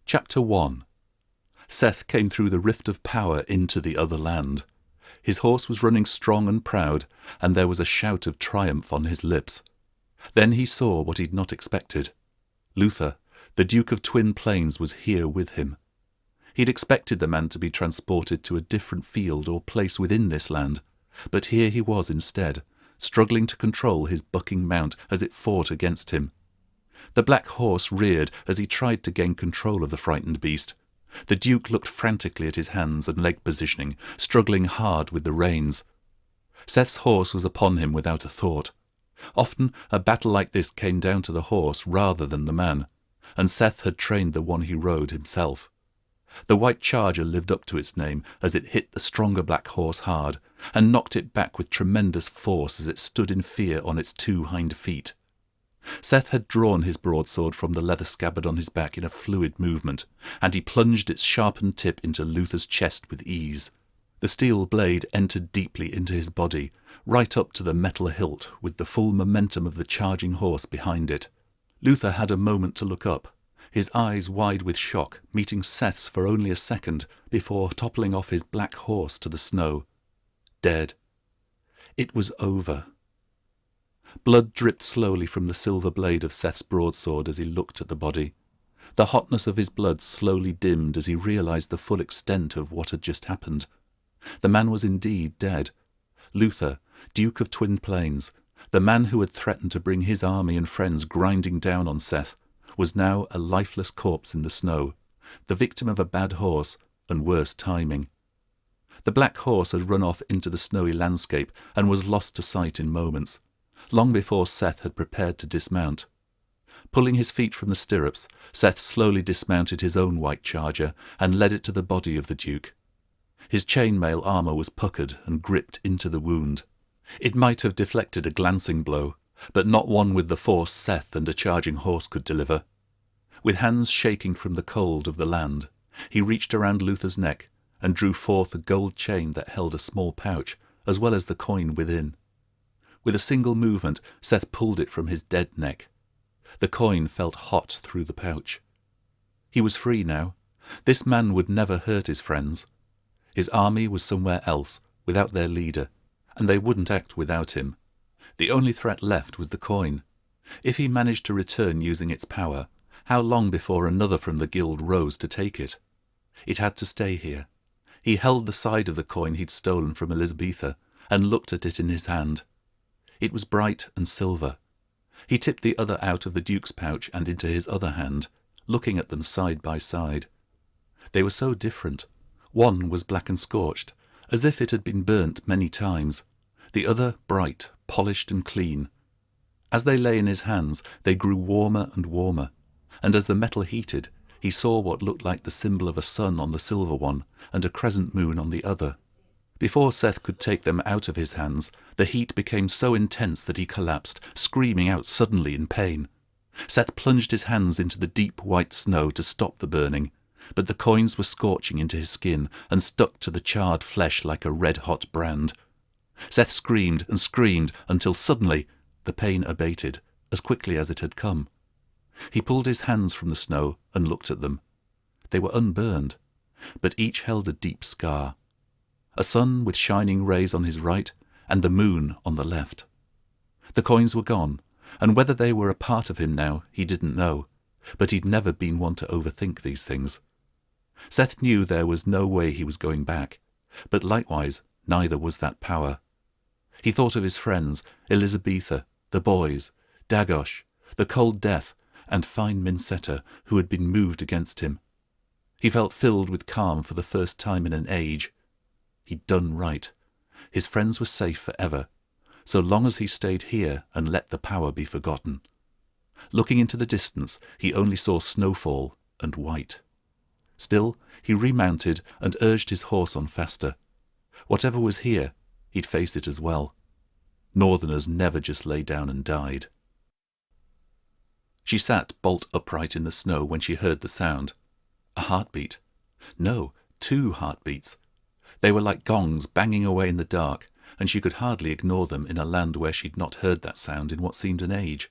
Chapter 1. Seth came through the rift of power into the other land. His horse was running strong and proud, and there was a shout of triumph on his lips. Then he saw what he'd not expected. Luther, the Duke of Twin Plains, was here with him. He'd expected the man to be transported to a different field or place within this land, but here he was instead, struggling to control his bucking mount as it fought against him. The black horse reared as he tried to gain control of the frightened beast. The Duke looked frantically at his hands and leg positioning, struggling hard with the reins. Seth's horse was upon him without a thought. Often a battle like this came down to the horse rather than the man, and Seth had trained the one he rode himself. The white charger lived up to its name as it hit the stronger black horse hard, and knocked it back with tremendous force as it stood in fear on its two hind feet. Seth had drawn his broadsword from the leather scabbard on his back in a fluid movement, and he plunged its sharpened tip into Luther's chest with ease. The steel blade entered deeply into his body, right up to the metal hilt, with the full momentum of the charging horse behind it. Luther had a moment to look up, his eyes wide with shock, meeting Seth's for only a second before toppling off his black horse to the snow. Dead. It was over. Blood dripped slowly from the silver blade of Seth's broadsword as he looked at the body. The hotness of his blood slowly dimmed as he realized the full extent of what had just happened. The man was indeed dead. Luther, Duke of Twin Plains, the man who had threatened to bring his army and friends grinding down on Seth, was now a lifeless corpse in the snow, the victim of a bad horse and worse timing. The black horse had run off into the snowy landscape and was lost to sight in moments, long before Seth had prepared to dismount. Pulling his feet from the stirrups, Seth slowly dismounted his own white charger and led it to the body of the Duke. His chainmail armour was puckered and gripped into the wound. It might have deflected a glancing blow, but not one with the force Seth and a charging horse could deliver. With hands shaking from the cold of the land, he reached around Luther's neck and drew forth a gold chain that held a small pouch, as well as the coin within. With a single movement, Seth pulled it from his dead neck. The coin felt hot through the pouch. He was free now. This man would never hurt his friends. His army was somewhere else, without their leader, and they wouldn't act without him. The only threat left was the coin. If he managed to return using its power, how long before another from the guild rose to take it? It had to stay here. He held the side of the coin he'd stolen from Elizabetha and looked at it in his hand. It was bright and silver. He tipped the other out of the Duke's pouch and into his other hand, looking at them side by side. They were so different. One was black and scorched, as if it had been burnt many times. The other bright, polished and clean. As they lay in his hands, they grew warmer and warmer, and as the metal heated, he saw what looked like the symbol of a sun on the silver one and a crescent moon on the other. Before Seth could take them out of his hands, the heat became so intense that he collapsed, screaming out suddenly in pain. Seth plunged his hands into the deep white snow to stop the burning, but the coins were scorching into his skin and stuck to the charred flesh like a red-hot brand. Seth screamed and screamed until suddenly the pain abated, as quickly as it had come. He pulled his hands from the snow and looked at them. They were unburned, but each held a deep scar. A sun with shining rays on his right, and the moon on the left. The coins were gone, and whether they were a part of him now, he didn't know, but he'd never been one to overthink these things. Seth knew there was no way he was going back, but likewise neither was that power. He thought of his friends, Elizabetha, the boys, Dagosh, the cold death, and fine Mincetta, who had been moved against him. He felt filled with calm for the first time in an age. He'd done right. His friends were safe forever, so long as he stayed here and let the power be forgotten. Looking into the distance, he only saw snowfall and white. Still, he remounted and urged his horse on faster. Whatever was here, he'd face it as well. Northerners never just lay down and died. She sat bolt upright in the snow when she heard the sound. A heartbeat. No, 2 heartbeats. They were like gongs banging away in the dark, and she could hardly ignore them in a land where she'd not heard that sound in what seemed an age.